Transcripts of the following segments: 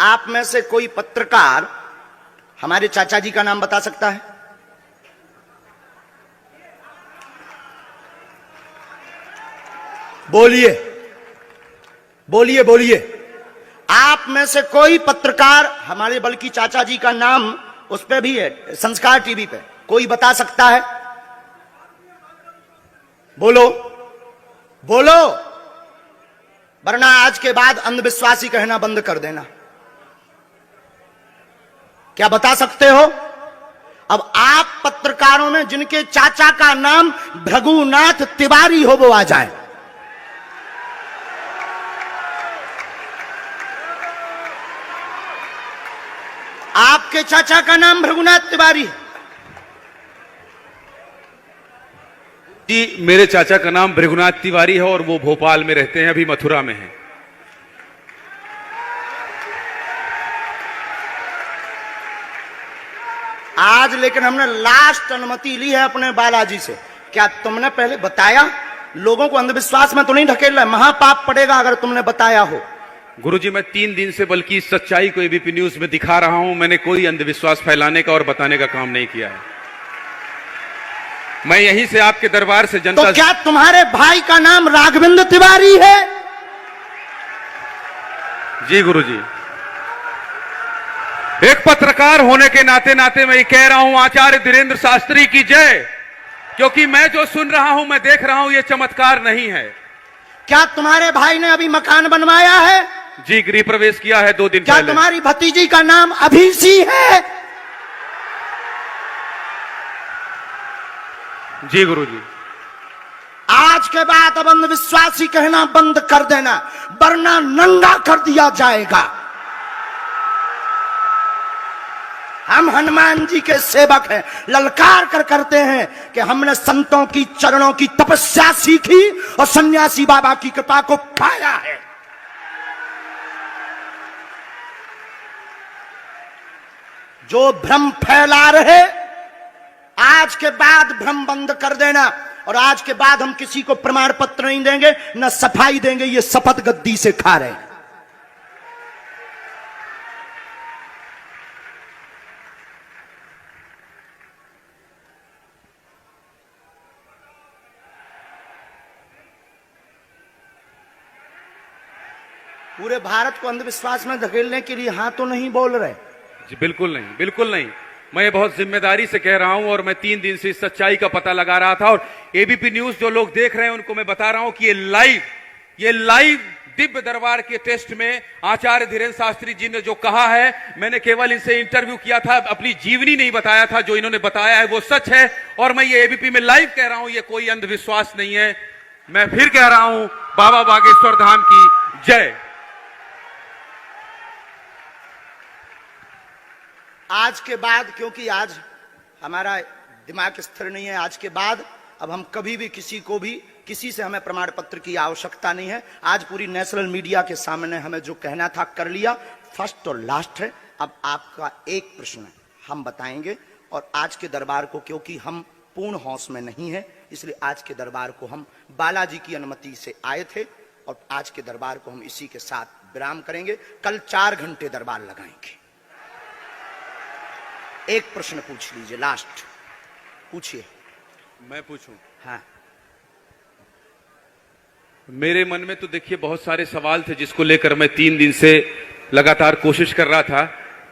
आप में से कोई पत्रकार हमारे चाचा जी का नाम बता सकता है? बोलिए बोलिए बोलिए। आप में से कोई पत्रकार हमारे बल्कि चाचा जी का नाम उस पे भी है, संस्कार टीवी पे, कोई बता सकता है? बोलो बोलो, वरना आज के बाद अंधविश्वासी कहना बंद कर देना। क्या बता सकते हो? अब आप पत्रकारों में जिनके चाचा का नाम भृगुनाथ तिवारी हो वो आ जाए। आपके चाचा का नाम भृगुनाथ तिवारी? जी, मेरे चाचा का नाम भृगुनाथ तिवारी है और वो भोपाल में रहते हैं, अभी मथुरा में हैं। आज लेकिन हमने लास्ट अनुमति ली है अपने बालाजी से। क्या तुमने पहले बताया? लोगों को अंधविश्वास में तो नहीं ढकेल रहा है, महापाप पड़ेगा अगर तुमने बताया हो। गुरुजी, मैं 3 दिन से बल्कि इस सच्चाई को एबीपी न्यूज में दिखा रहा हूं। मैंने कोई अंधविश्वास फैलाने का और बताने का काम नहीं किया है। मैं यहीं से आपके दरबार से जनता। तो क्या तुम्हारे भाई का नाम राघवेंद्र तिवारी है? जी गुरुजी, एक पत्रकार होने के नाते नाते मैं ये कह रहा हूं, आचार्य धीरेन्द्र शास्त्री की जय। क्योंकि मैं जो सुन रहा हूं, मैं देख रहा हूं, ये चमत्कार नहीं है। क्या तुम्हारे भाई ने अभी मकान बनवाया है? जी, गृह प्रवेश किया है 2 दिन क्या पहले। तुम्हारी भतीजी का नाम अभिषी है? जी गुरुजी। आज के बाद अब अंधविश्वासी कहना बंद कर देना, वरना नंगा कर दिया जाएगा। हम हनुमान जी के सेवक हैं, ललकार कर करते हैं कि हमने संतों की चरणों की तपस्या सीखी और सन्यासी बाबा की कृपा को पाया है। जो भ्रम फैला रहे, आज के बाद भ्रम बंद कर देना। और आज के बाद हम किसी को प्रमाण पत्र नहीं देंगे, न सफाई देंगे, ये शपथ गद्दी से खा रहे हैं। पूरे भारत को अंधविश्वास में धकेलने के लिए हाँ तो नहीं बोल रहे? जी बिल्कुल नहीं, बिल्कुल नहीं। मैं ये बहुत जिम्मेदारी से कह रहा हूं और मैं 3 दिन से इस सच्चाई का पता लगा रहा था। और एबीपी न्यूज जो लोग देख रहे हैं उनको मैं बता रहा हूं कि ये लाइव दिव्य दरबार के टेस्ट में आचार्य धीरेन्द्र शास्त्री जी ने जो कहा है, मैंने केवल इनसे इंटरव्यू किया था, अपनी जीवनी नहीं बताया था। जो इन्होंने बताया है वो सच है और मैं ये एबीपी में लाइव कह रहा हूं, ये कोई अंधविश्वास नहीं है। मैं फिर कह रहा हूं, बाबा बागेश्वर धाम की जय। आज के बाद, क्योंकि आज हमारा दिमाग स्थिर नहीं है, आज के बाद अब हम कभी भी किसी से हमें प्रमाण पत्र की आवश्यकता नहीं है। आज पूरी नेशनल मीडिया के सामने हमें जो कहना था कर लिया, फर्स्ट और लास्ट है। अब आपका एक प्रश्न है, हम बताएंगे। और आज के दरबार को, क्योंकि हम पूर्ण होश में नहीं है, इसलिए आज के दरबार को हम बालाजी की अनुमति से आए थे और आज के दरबार को हम इसी के साथ विराम करेंगे। कल 4 घंटे दरबार लगाएंगे। एक प्रश्न पूछ लीजिए, लास्ट पूछिए। मैं पूछूं? हाँ। मेरे मन में तो देखिए बहुत सारे सवाल थे जिसको लेकर मैं 3 दिन से लगातार कोशिश कर रहा था।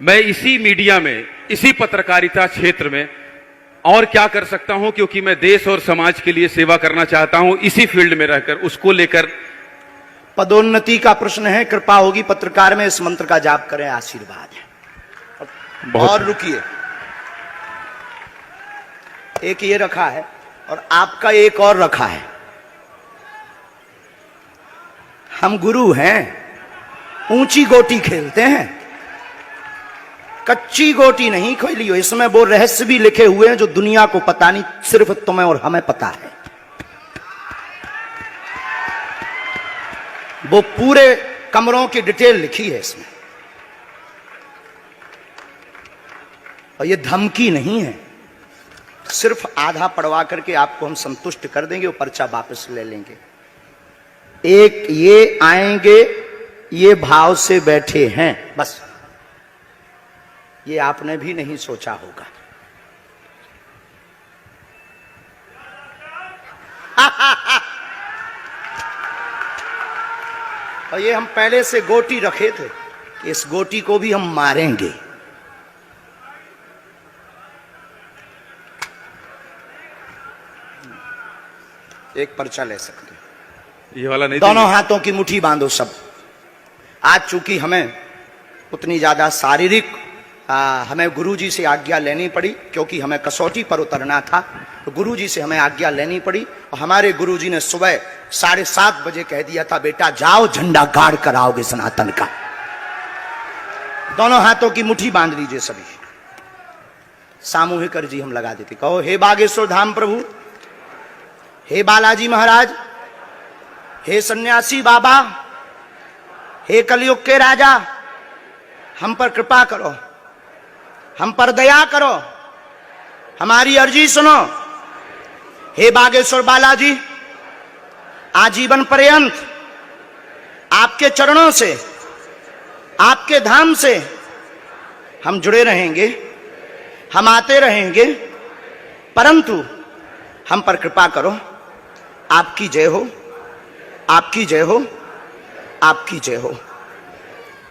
मैं इसी मीडिया में, इसी पत्रकारिता क्षेत्र में और क्या कर सकता हूं, क्योंकि मैं देश और समाज के लिए सेवा करना चाहता हूं इसी फील्ड में रहकर। उसको लेकर पदोन्नति का प्रश्न है, कृपा होगी पत्रकार में इस मंत्र का जाप करें, आशीर्वाद है। और रुकिए, एक ये रखा है और आपका एक और रखा है। हम गुरु हैं, ऊंची गोटी खेलते हैं, कच्ची गोटी नहीं खेली हो। इसमें वो रहस्य भी लिखे हुए हैं जो दुनिया को पता नहीं, सिर्फ तुम्हें और हमें पता है। वो पूरे कमरों की डिटेल लिखी है इसमें। और ये धमकी नहीं है, सिर्फ आधा पढ़वा करके आपको हम संतुष्ट कर देंगे, वो पर्चा वापस ले लेंगे। एक ये आएंगे, ये भाव से बैठे हैं, बस ये आपने भी नहीं सोचा होगा। और ये हम पहले से गोटी रखे थे कि इस गोटी को भी हम मारेंगे। एक पर्चा ले सकते हैं। ये वाला नहीं, दोनों हाथों की मुट्ठी बांधो सब। आज चूंकि हमें उतनी ज्यादा शारीरिक हमें गुरुजी से आज्ञा लेनी पड़ी, क्योंकि हमें कसौटी पर उतरना था, तो गुरुजी से हमें आज्ञा लेनी पड़ी। और हमारे गुरुजी ने सुबह 7:30 बजे कह दिया था, बेटा जाओ झंडा गाड़ कर आओगे सनातन का। दोनों हाथों की मुट्ठी बांध लीजिए सभी। सामूहिक अर्जी हम लगा देते। कहो, हे बागेश्वर धाम प्रभु, हे बालाजी महाराज, हे सन्यासी बाबा, हे कलयुग के राजा, हम पर कृपा करो, हम पर दया करो, हमारी अर्जी सुनो। हे बागेश्वर बालाजी, आजीवन पर्यंत आपके चरणों से, आपके धाम से हम जुड़े रहेंगे, हम आते रहेंगे, परंतु हम पर कृपा करो। आपकी जय हो, आपकी जय हो, आपकी जय हो।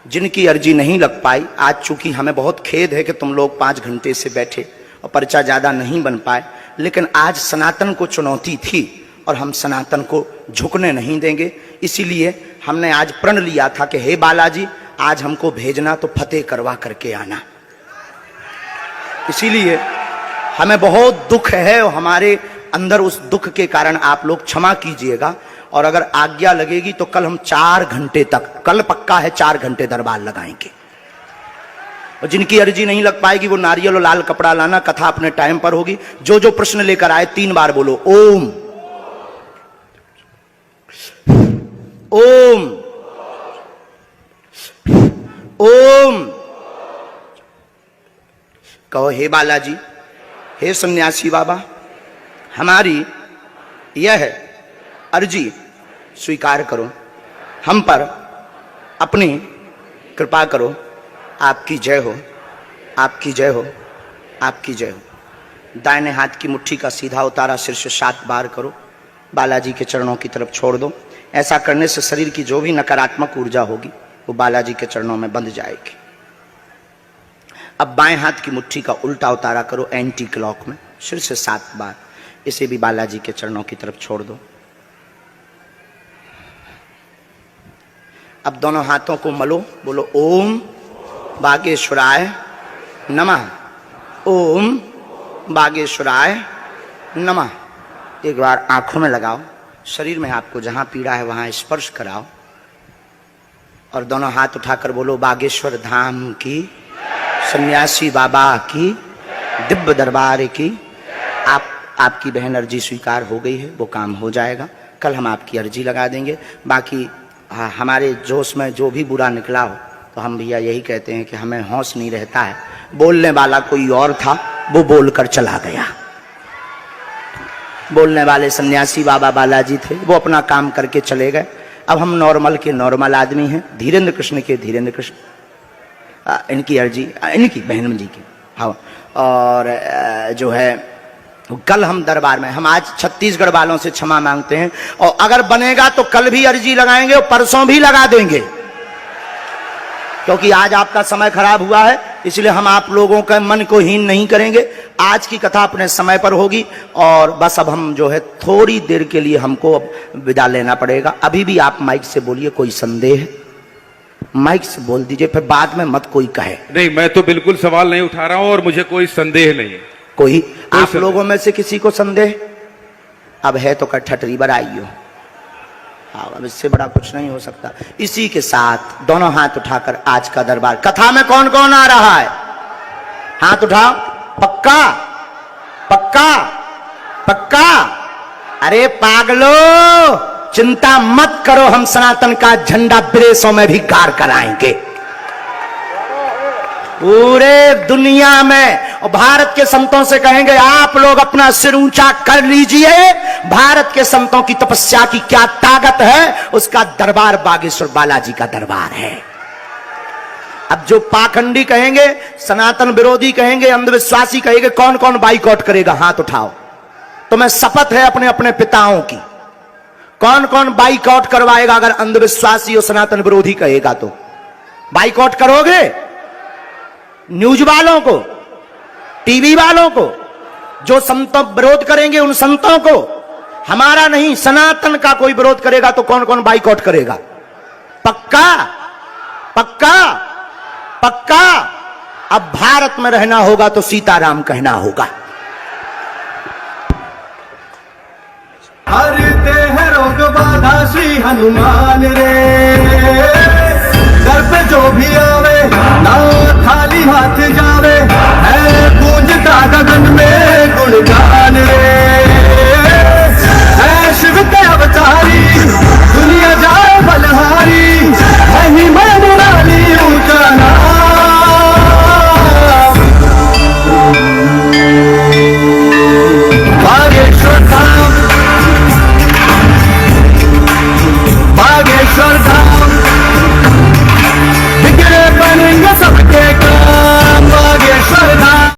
जिनकी अर्जी नहीं लग पाई, आज चूंकि हमें बहुत खेद है कि तुम लोग 5 घंटे से बैठे और पर्चा ज्यादा नहीं बन पाए, लेकिन आज सनातन को चुनौती थी और हम सनातन को झुकने नहीं देंगे। इसीलिए हमने आज प्रण लिया था कि हे बालाजी, आज हमको भेजना तो फतेह करवा करके आना। इसीलिए हमें बहुत दुख है और हमारे अंदर उस दुख के कारण आप लोग क्षमा कीजिएगा। और अगर आज्ञा लगेगी तो कल हम 4 घंटे तक, कल पक्का है 4 घंटे दरबार लगाएंगे। और जिनकी अर्जी नहीं लग पाएगी वो नारियल और लाल कपड़ा लाना, कथा अपने टाइम पर होगी। जो जो प्रश्न लेकर आए 3 बार बोलो ओम, ओम, ओम। कहो, हे बालाजी, हे सन्यासी बाबा, हमारी यह अर्जी स्वीकार करो, हम पर अपनी कृपा करो। आपकी जय हो, आपकी जय हो, आपकी जय हो। दाहिने हाथ की मुट्ठी का सीधा उतारा शीर्ष 7 बार करो, बालाजी के चरणों की तरफ छोड़ दो। ऐसा करने से शरीर की जो भी नकारात्मक ऊर्जा होगी वो बालाजी के चरणों में बंध जाएगी। अब बाएं हाथ की मुट्ठी का उल्टा उतारा करो एंटी क्लॉक में शीर्ष 7 बार, इसे भी बालाजी के चरणों की तरफ छोड़ दो। अब दोनों हाथों को मलो, बोलो ओम बागेश्वराय नमः, ओम बागेश्वराय नमः। एक बार आंखों में लगाओ, शरीर में आपको जहां पीड़ा है वहां स्पर्श कराओ और दोनों हाथ उठाकर बोलो बागेश्वर धाम की, सन्यासी बाबा की, दिव्य दरबार की। आपकी बहन अर्जी स्वीकार हो गई है, वो काम हो जाएगा। कल हम आपकी अर्जी लगा देंगे। बाकी हमारे जोश में जो भी बुरा निकला हो तो हम भैया यही कहते हैं कि हमें होश नहीं रहता है। बोलने वाला कोई और था, वो बोलकर चला गया। बोलने वाले सन्यासी बाबा बालाजी थे, वो अपना काम करके चले गए। अब हम नॉर्मल के नॉर्मल आदमी हैं, धीरेन्द्र कृष्ण के धीरेन्द्र कृष्ण। इनकी अर्जी, इनकी बहन जी की, हाँ। और जो है कल हम दरबार में, हम आज छत्तीसगढ़ वालों से क्षमा मांगते हैं और अगर बनेगा तो कल भी अर्जी लगाएंगे और परसों भी लगा देंगे, क्योंकि आज आपका समय खराब हुआ है। इसलिए हम आप लोगों के मन को हीन नहीं करेंगे। आज की कथा अपने समय पर होगी और बस अब हम जो है थोड़ी देर के लिए हमको विदा लेना पड़ेगा। अभी भी आप माइक से बोलिए, कोई संदेह माइक से बोल दीजिए, फिर बाद में मत कोई कहे। नहीं, मैं तो बिल्कुल सवाल नहीं उठा रहा हूं और मुझे कोई संदेह नहीं है। कोई आप लोगों में से किसी को संदेह अब है तो कठठरी बराइयो। हाँ, अब इससे बड़ा कुछ नहीं हो सकता। इसी के साथ दोनों हाथ उठाकर आज का दरबार, कथा में कौन कौन आ रहा है हाथ उठाओ। पक्का पक्का पक्का? अरे पागलो, चिंता मत करो, हम सनातन का झंडा विदेशों में भी गाड़ कर आएंगे, पूरे दुनिया में। और भारत के संतों से कहेंगे आप लोग अपना सिर ऊंचा कर लीजिए, भारत के संतों की तपस्या की क्या ताकत है, उसका दरबार बागेश्वर बालाजी का दरबार है। अब जो पाखंडी कहेंगे, सनातन विरोधी कहेंगे, अंधविश्वासी कहेंगे, कौन कौन बाइकआउट करेगा? हाथ उठाओ। तो मैं शपथ है अपने अपने पिताओं की, कौन कौन बाइकआउट करवाएगा अगर अंधविश्वासी और सनातन विरोधी कहेगा तो? बाइकआउट करोगे? न्यूज वालों को, टीवी वालों को, जो संतों विरोध करेंगे उन संतों को, हमारा नहीं सनातन का कोई विरोध करेगा तो कौन कौन बाइकआउट करेगा? पक्का पक्का पक्का। अब भारत में रहना होगा तो सीताराम कहना होगा। हरते हैं रोग बाधा श्री हनुमान रे, दर पे जो भी आवे